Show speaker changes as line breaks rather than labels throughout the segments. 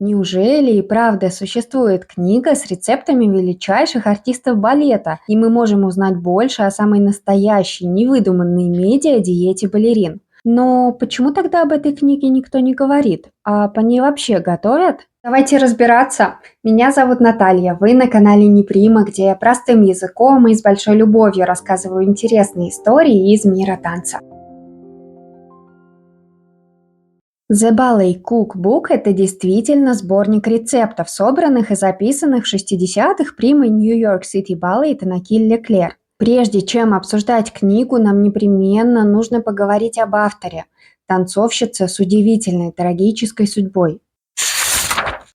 Неужели и правда существует книга с рецептами величайших артистов балета, и мы можем узнать больше о самой настоящей, невыдуманной медиа-диете балерин? Но почему тогда об этой книге никто не говорит? А по ней вообще готовят? Давайте разбираться. Меня зовут Наталья, вы на канале Неприма, где я простым языком и с большой любовью рассказываю интересные истории из мира танца. The Ballet Cookbook – это действительно сборник рецептов, собранных и записанных в 60-х примой Нью-Йорк Сити Ballet Танакиль Леклер. Прежде чем обсуждать книгу, нам непременно нужно поговорить об авторе – танцовщице с удивительной трагической судьбой.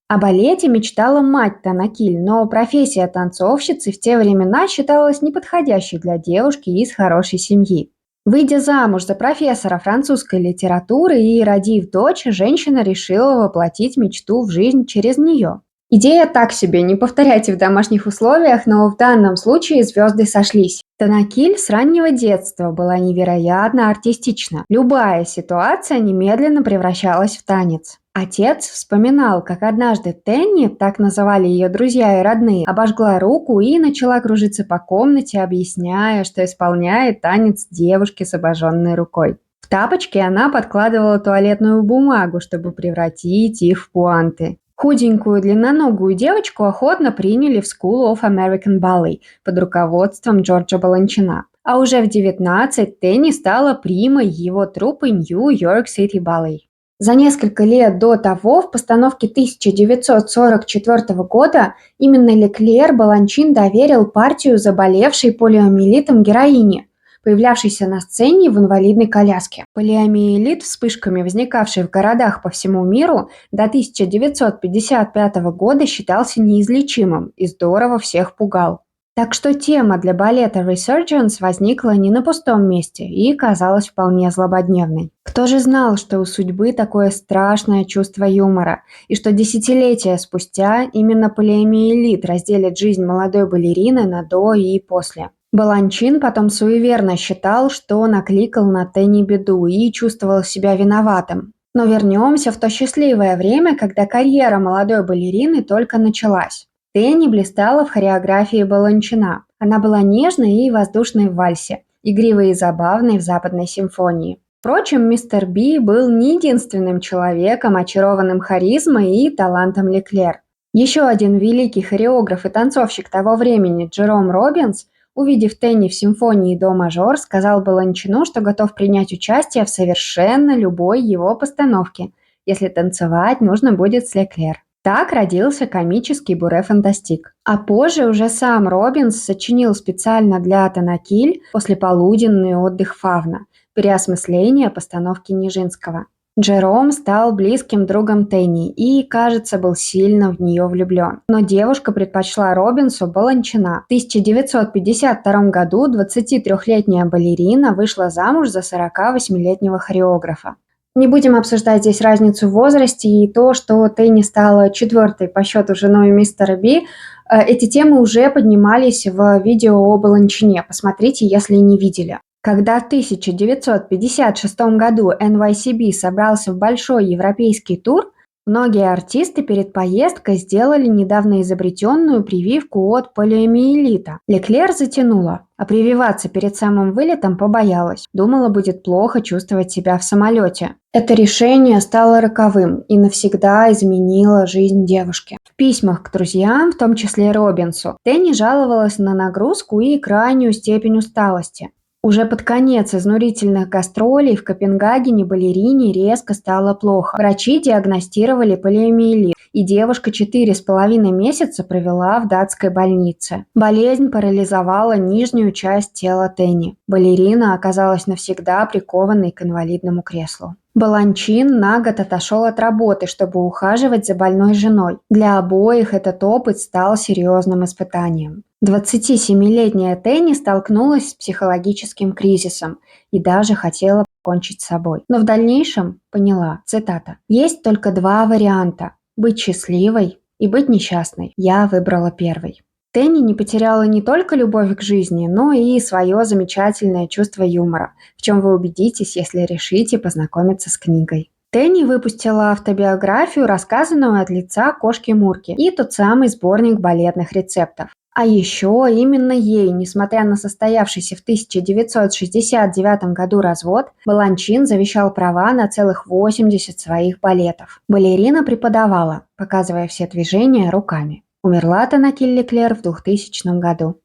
О балете мечтала мать Танакиль, но профессия танцовщицы в те времена считалась неподходящей для девушки из хорошей семьи. Выйдя замуж за профессора французской литературы и родив дочь, женщина решила воплотить мечту в жизнь через нее. Идея так себе, не повторяйте в домашних условиях, но в данном случае звезды сошлись. Танакиль с раннего детства была невероятно артистична. Любая ситуация немедленно превращалась в танец. Отец вспоминал, как однажды Тенни, так называли ее друзья и родные, обожгла руку и начала кружиться по комнате, объясняя, что исполняет танец девушки с обожженной рукой. В тапочке она подкладывала туалетную бумагу, чтобы превратить их в пуанты. Худенькую длинноногую девочку охотно приняли в School of American Ballet под руководством Джорджа Баланчина. А уже в 19 Тенни стала примой его труппы New York City Ballet. За несколько лет до того, в постановке 1944 года, именно Леклер Баланчин доверил партию заболевшей полиомиелитом героине, появлявшейся на сцене в инвалидной коляске. Полиомиелит, вспышками возникавший в городах по всему миру, до 1955 года считался неизлечимым и здорово всех пугал. Так что тема для балета Resurgence возникла не на пустом месте и казалась вполне злободневной. Кто же знал, что у судьбы такое страшное чувство юмора, и что десятилетия спустя именно полиомиелит разделит жизнь молодой балерины на до и после. Баланчин потом суеверно считал, что накликал на Тенни беду и чувствовал себя виноватым. Но вернемся в то счастливое время, когда карьера молодой балерины только началась. Тенни блистала в хореографии Баланчина. Она была нежной и воздушной в вальсе, игривой и забавной в западной симфонии. Впрочем, мистер Би был не единственным человеком, очарованным харизмой и талантом Леклер. Еще один великий хореограф и танцовщик того времени, Джером Робинс, увидев Тенни в симфонии до мажор, сказал Баланчину, что готов принять участие в совершенно любой его постановке, если танцевать нужно будет с Леклер. Так родился комический буре-фантастик. А позже уже сам Робинс сочинил специально для Танакиль послеполуденный отдых Фавна, переосмысление постановки Нижинского. Джером стал близким другом Тенни и, кажется, был сильно в нее влюблен. Но девушка предпочла Робинсу Баланчина. В 1952 году 23-летняя балерина вышла замуж за 48-летнего хореографа. Не будем обсуждать здесь разницу в возрасте и то, что Тенни стала четвертой по счету женой мистера Би. Эти темы уже поднимались в видео о Баланчине. Посмотрите, если не видели. Когда в 1956 году NYCB собрался в большой европейский тур, многие артисты перед поездкой сделали недавно изобретенную прививку от полиомиелита. Леклер затянула, а прививаться перед самым вылетом побоялась. Думала, будет плохо чувствовать себя в самолете. Это решение стало роковым и навсегда изменило жизнь девушки. В письмах к друзьям, в том числе Робинсу, Тенни жаловалась на нагрузку и крайнюю степень усталости. Уже под конец изнурительных гастролей в Копенгагене балерине резко стало плохо. Врачи диагностировали полиомиелит, и девушка 4,5 месяца провела в датской больнице. Болезнь парализовала нижнюю часть тела Тенни. Балерина оказалась навсегда прикованной к инвалидному креслу. Баланчин на год отошел от работы, чтобы ухаживать за больной женой. Для обоих этот опыт стал серьезным испытанием. 27-летняя Тенни столкнулась с психологическим кризисом и даже хотела покончить с собой. Но в дальнейшем поняла, цитата, «Есть только два варианта – быть счастливой и быть несчастной. Я выбрала первый». Тенни не потеряла не только любовь к жизни, но и свое замечательное чувство юмора, в чем вы убедитесь, если решите познакомиться с книгой. Тенни выпустила автобиографию, рассказанную от лица кошки Мурки, и тот самый сборник балетных рецептов. А еще именно ей, несмотря на состоявшийся в 1969 году развод, Баланчин завещал права на целых 80 своих балетов. Балерина преподавала, показывая все движения руками. Умерла Танакиль Леклер в 2000 году.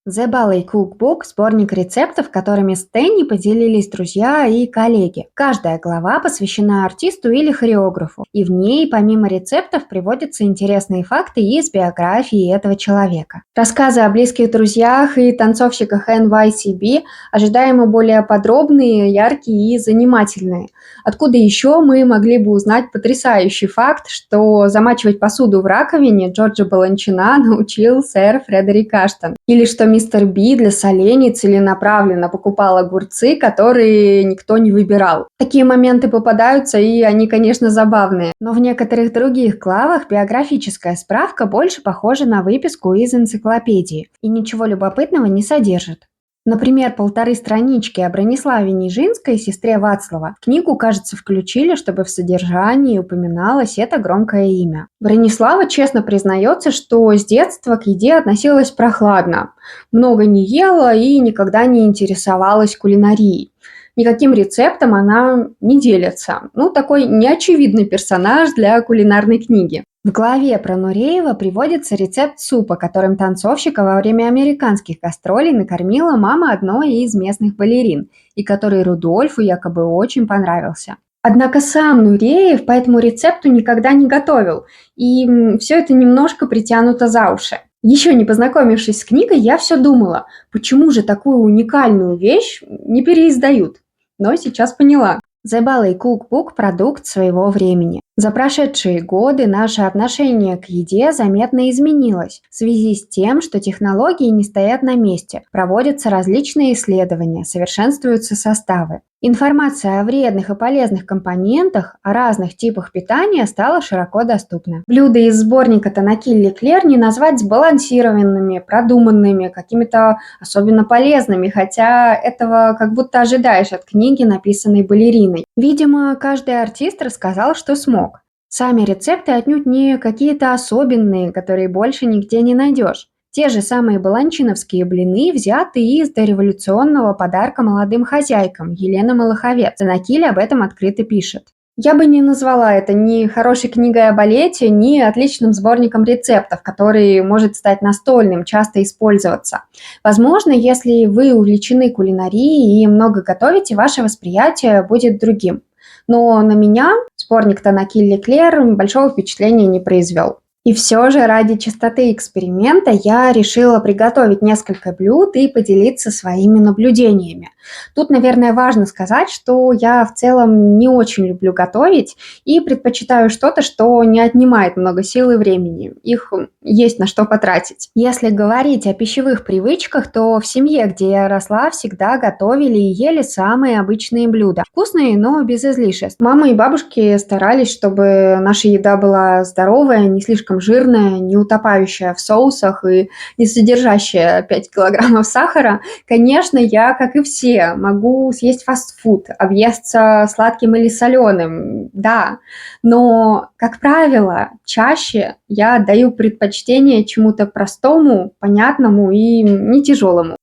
The Ballet Cookbook – сборник рецептов, которыми с Тенни поделились друзья и коллеги. Каждая глава посвящена артисту или хореографу, и в ней помимо рецептов приводятся интересные факты из биографии этого человека. Рассказы о близких друзьях и танцовщиках NYCB ожидаемо более подробные, яркие и занимательные. Откуда еще мы могли бы узнать потрясающий факт, что замачивать посуду в раковине Джорджа Баланчина научил сэр Фредерик Аштон. Или что мистер Би для солений целенаправленно покупал огурцы, которые никто не выбирал. Такие моменты попадаются, и они, конечно, забавные. Но в некоторых других главах биографическая справка больше похожа на выписку из энциклопедии и ничего любопытного не содержит. Например, 1,5 странички о Брониславе Нижинской, сестре Вацлава. В книгу, кажется, включили, чтобы в содержании упоминалось это громкое имя. Бронислава честно признается, что с детства к еде относилась прохладно. Много не ела и никогда не интересовалась кулинарией. Никаким рецептом она не делится. Такой неочевидный персонаж для кулинарной книги. В главе про Нуреева приводится рецепт супа, которым танцовщика во время американских гастролей накормила мама одной из местных балерин, и который Рудольфу якобы очень понравился. Однако сам Нуреев по этому рецепту никогда не готовил, и все это немножко притянуто за уши. Еще не познакомившись с книгой, я все думала, почему же такую уникальную вещь не переиздают. Но сейчас поняла. The Ballet Cookbook – продукт своего времени. За прошедшие годы наше отношение к еде заметно изменилось в связи с тем, что технологии не стоят на месте, проводятся различные исследования, совершенствуются составы. Информация о вредных и полезных компонентах, о разных типах питания стала широко доступна. Блюда из сборника Танакиль Леклер не назвать сбалансированными, продуманными, какими-то особенно полезными, хотя этого как будто ожидаешь от книги, написанной балериной. Видимо, каждый артист рассказал, что смог. Сами рецепты отнюдь не какие-то особенные, которые больше нигде не найдешь. Те же самые баланчиновские блины взяты из дореволюционного подарка молодым хозяйкам Елены Малаховец. Танакиль об этом открыто пишет. Я бы не назвала это ни хорошей книгой о балете, ни отличным сборником рецептов, который может стать настольным, часто использоваться. Возможно, если вы увлечены кулинарией и много готовите, ваше восприятие будет другим. Но на меня сборник Танакиль Леклер большого впечатления не произвел. И все же ради чистоты эксперимента я решила приготовить несколько блюд и поделиться своими наблюдениями. Тут, наверное, важно сказать, что я в целом не очень люблю готовить и предпочитаю что-то, что не отнимает много сил и времени. Их есть на что потратить. Если говорить о пищевых привычках, то в семье, где я росла, всегда готовили и ели самые обычные блюда. Вкусные, но без излишеств. Мама и бабушки старались, чтобы наша еда была здоровая, не слишком жирная, не утопающая в соусах и не содержащая 5 килограммов сахара. Конечно, я, как и все, могу съесть фастфуд, объесться сладким или соленым, да, но, как правило, чаще я отдаю предпочтение чему-то простому, понятному и не тяжелому.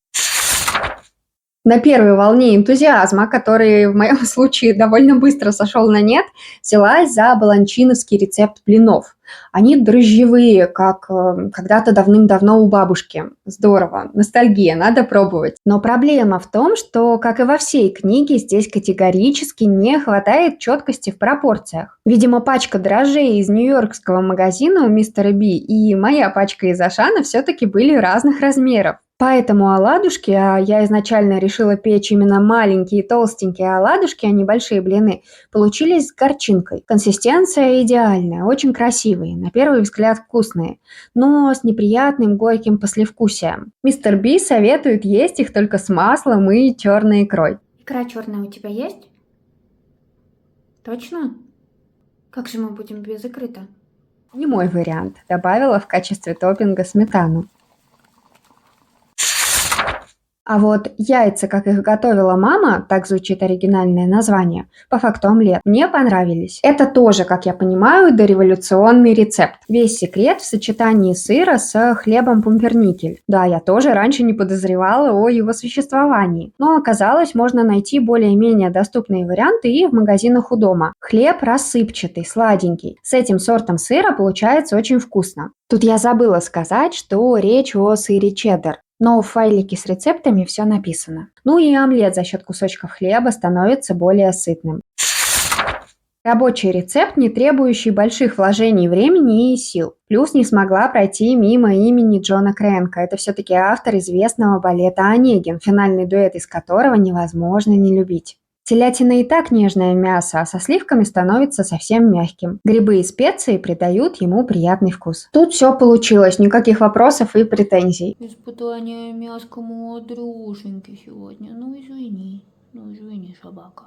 На первой волне энтузиазма, который в моем случае довольно быстро сошел на нет, взялась за баланчиновский рецепт блинов. Они дрожжевые, как когда-то давным-давно у бабушки. Здорово, ностальгия, надо пробовать. Но проблема в том, что, как и во всей книге, здесь категорически не хватает четкости в пропорциях. Видимо, пачка дрожжей из нью-йоркского магазина у мистера Би и моя пачка из Ашана все-таки были разных размеров. Поэтому оладушки, а я изначально решила печь именно маленькие толстенькие оладушки, а не большие блины, получились с горчинкой. Консистенция идеальная, очень красивые, на первый взгляд вкусные, но с неприятным горьким послевкусием. Мистер Би советует есть их только с маслом и черной икрой.
Икра черная у тебя есть? Точно? Как же мы будем без икры-то?
Не мой вариант, добавила в качестве топпинга сметану. А вот яйца, как их готовила мама, так звучит оригинальное название, по факту омлет, мне понравились. Это тоже, как я понимаю, дореволюционный рецепт. Весь секрет в сочетании сыра с хлебом пумперникель. Да, я тоже раньше не подозревала о его существовании, но оказалось, можно найти более-менее доступные варианты и в магазинах у дома. Хлеб рассыпчатый, сладенький. С этим сортом сыра получается очень вкусно. Тут я забыла сказать, что речь о сыре чеддер. Но в файлике с рецептами все написано. Ну и омлет за счет кусочков хлеба становится более сытным. Рабочий рецепт, не требующий больших вложений времени и сил. Плюс не смогла пройти мимо имени Джона Крэнка. Это все-таки автор известного балета «Онегин», финальный дуэт из которого невозможно не любить. Телятина и так нежное мясо, а со сливками становится совсем мягким. Грибы и специи придают ему приятный вкус. Тут все получилось, никаких вопросов и претензий.
Испытание мяском у Андрюшеньки сегодня. Ну извини, собака.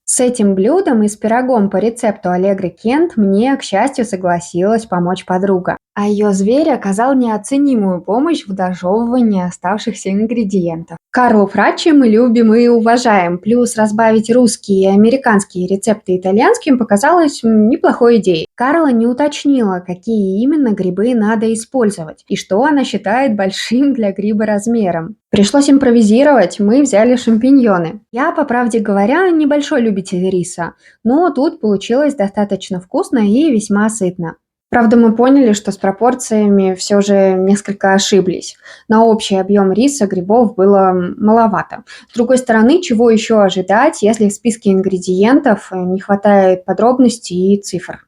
С этим блюдом и с пирогом по рецепту Аллегры Кент мне, к счастью, согласилась помочь подруга. А ее зверь оказал неоценимую помощь в дожевывании оставшихся ингредиентов. Карлу Фраччи мы любим и уважаем, плюс разбавить русские и американские рецепты итальянским показалось неплохой идеей. Карла не уточнила, какие именно грибы надо использовать и что она считает большим для гриба размером. Пришлось импровизировать, мы взяли шампиньоны. Я, по правде говоря, небольшой любитель риса, но тут получилось достаточно вкусно и весьма сытно. Правда, мы поняли, что с пропорциями все же несколько ошиблись. На общий объем риса грибов было маловато. С другой стороны, чего еще ожидать, если в списке ингредиентов не хватает подробностей и цифр?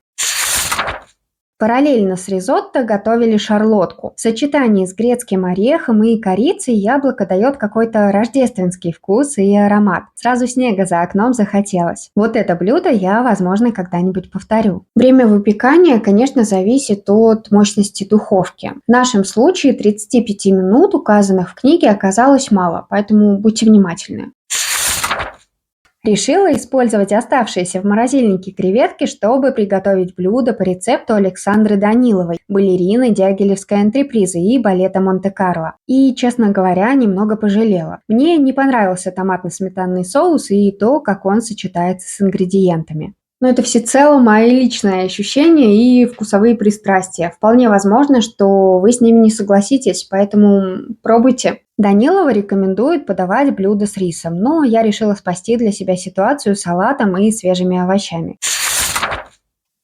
Параллельно с ризотто готовили шарлотку. В сочетании с грецким орехом и корицей яблоко дает какой-то рождественский вкус и аромат. Сразу снега за окном захотелось. Вот это блюдо я, возможно, когда-нибудь повторю. Время выпекания, конечно, зависит от мощности духовки. В нашем случае 35 минут, указанных в книге, оказалось мало, поэтому будьте внимательны. Решила использовать оставшиеся в морозильнике креветки, чтобы приготовить блюдо по рецепту Александры Даниловой, балерины Дягилевской антрепризы и балета Монте-Карло. И, честно говоря, немного пожалела. Мне не понравился томатно-сметанный соус и то, как он сочетается с ингредиентами. Но это всецело мои личные ощущения и вкусовые пристрастия. Вполне возможно, что вы с ними не согласитесь, поэтому пробуйте. Данилова рекомендует подавать блюдо с рисом, но я решила спасти для себя ситуацию салатом и свежими овощами.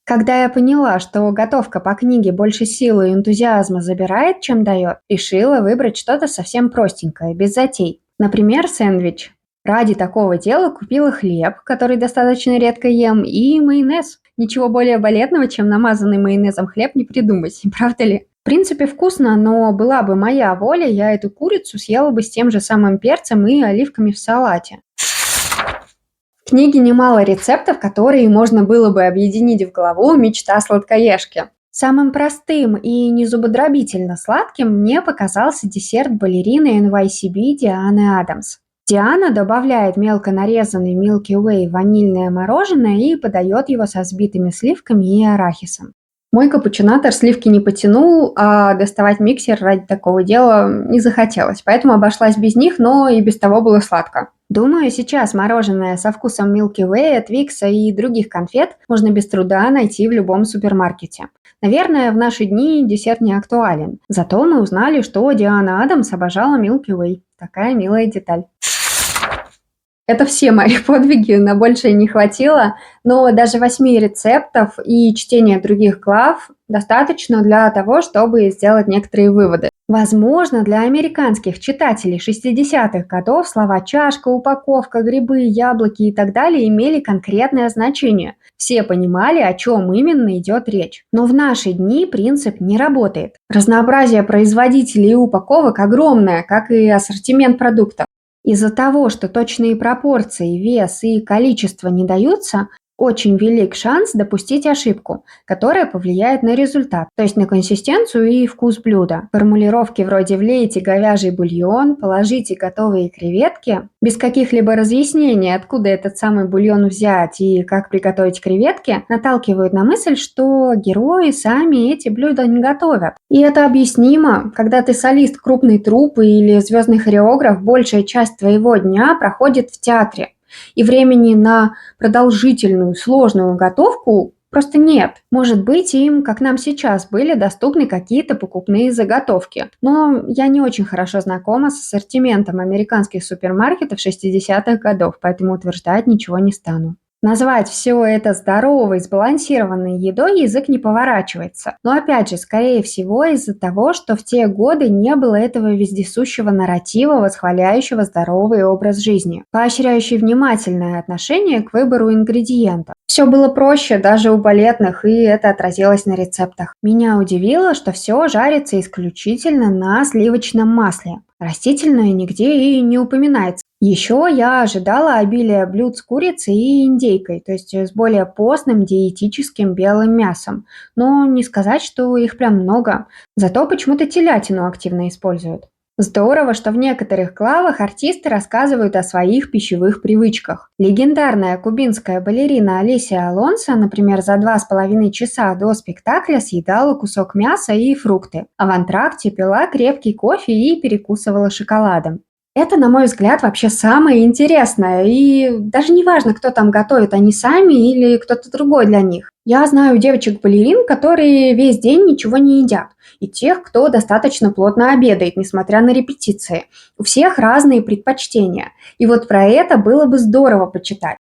Когда я поняла, что готовка по книге больше силы и энтузиазма забирает, чем дает, решила выбрать что-то совсем простенькое, без затей. Например, сэндвич. Ради такого дела купила хлеб, который достаточно редко ем, и майонез. Ничего более балетного, чем намазанный майонезом хлеб, не придумать, не правда ли? В принципе, вкусно, но была бы моя воля, я эту курицу съела бы с тем же самым перцем и оливками в салате. В книге немало рецептов, которые можно было бы объединить в голову «Мечта сладкоежки». Самым простым и незубодробительно сладким мне показался десерт балерины NYCB Дианы Адамс. Диана добавляет мелко нарезанный Milky Way ванильное мороженое и подает его со взбитыми сливками и арахисом. Мой капучинатор сливки не потянул, а доставать миксер ради такого дела не захотелось, поэтому обошлась без них, но и без того было сладко. Думаю, сейчас мороженое со вкусом Milky Way, Твикса и других конфет можно без труда найти в любом супермаркете. Наверное, в наши дни десерт не актуален. Зато мы узнали, что Диана Адамс обожала Milky Way. Такая милая деталь. Это все мои подвиги, на большее не хватило, но даже 8 рецептов и чтения других глав достаточно для того, чтобы сделать некоторые выводы. Возможно, для американских читателей 60-х годов слова «чашка», «упаковка», «грибы», «яблоки» и так далее имели конкретное значение. Все понимали, о чем именно идет речь. Но в наши дни принцип не работает. Разнообразие производителей и упаковок огромное, как и ассортимент продуктов. Из-за того, что точные пропорции, вес и количество не даются, очень велик шанс допустить ошибку, которая повлияет на результат, то есть на консистенцию и вкус блюда. Формулировки вроде «влейте говяжий бульон», «положите готовые креветки» без каких-либо разъяснений, откуда этот самый бульон взять и как приготовить креветки, наталкивают на мысль, что герои сами эти блюда не готовят. И это объяснимо, когда ты солист крупной труппы или звездный хореограф, большая часть твоего дня проходит в театре. И времени на продолжительную, сложную готовку просто нет. Может быть, им, как нам сейчас, были доступны какие-то покупные заготовки. Но я не очень хорошо знакома с ассортиментом американских супермаркетов 60-х годов, поэтому утверждать ничего не стану. Назвать все это здоровой, сбалансированной едой язык не поворачивается. Но опять же, скорее всего, из-за того, что в те годы не было этого вездесущего нарратива, восхваляющего здоровый образ жизни, поощряющий внимательное отношение к выбору ингредиентов. Все было проще даже у балетных, и это отразилось на рецептах. Меня удивило, что все жарится исключительно на сливочном масле. Растительное нигде и не упоминается. Еще я ожидала обилия блюд с курицей и индейкой, то есть с более постным диетическим белым мясом. Но не сказать, что их прям много. Зато почему-то телятину активно используют. Здорово, что в некоторых главах артисты рассказывают о своих пищевых привычках. Легендарная кубинская балерина Алисия Алонсо, например, за 2,5 часа до спектакля съедала кусок мяса и фрукты, а в антракте пила крепкий кофе и перекусывала шоколадом. Это, на мой взгляд, вообще самое интересное, и даже не важно, кто там готовит, они сами или кто-то другой для них. Я знаю девочек-балерин, которые весь день ничего не едят, и тех, кто достаточно плотно обедает, несмотря на репетиции. У всех разные предпочтения, и вот про это было бы здорово почитать.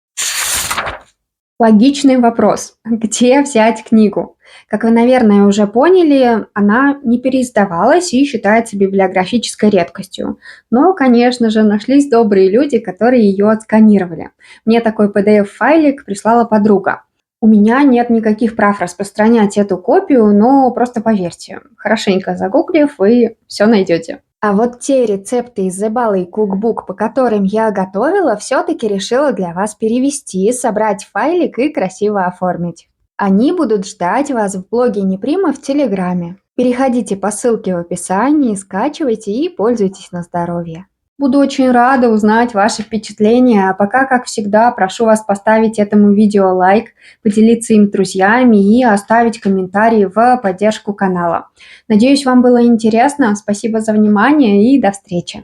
Логичный вопрос. Где взять книгу? Как вы, наверное, уже поняли, она не переиздавалась и считается библиографической редкостью. Но, конечно же, нашлись добрые люди, которые ее отсканировали. Мне такой PDF-файлик прислала подруга. У меня нет никаких прав распространять эту копию, но просто поверьте, хорошенько загуглив, вы все найдете. А вот те рецепты из The Bally Cookbook, по которым я готовила, все-таки решила для вас перевести, собрать файлик и красиво оформить. Они будут ждать вас в блоге Неприма в Телеграме. Переходите по ссылке в описании, скачивайте и пользуйтесь на здоровье. Буду очень рада узнать ваши впечатления, а пока, как всегда, прошу вас поставить этому видео лайк, поделиться им с друзьями и оставить комментарий в поддержку канала. Надеюсь, вам было интересно. Спасибо за внимание и до встречи!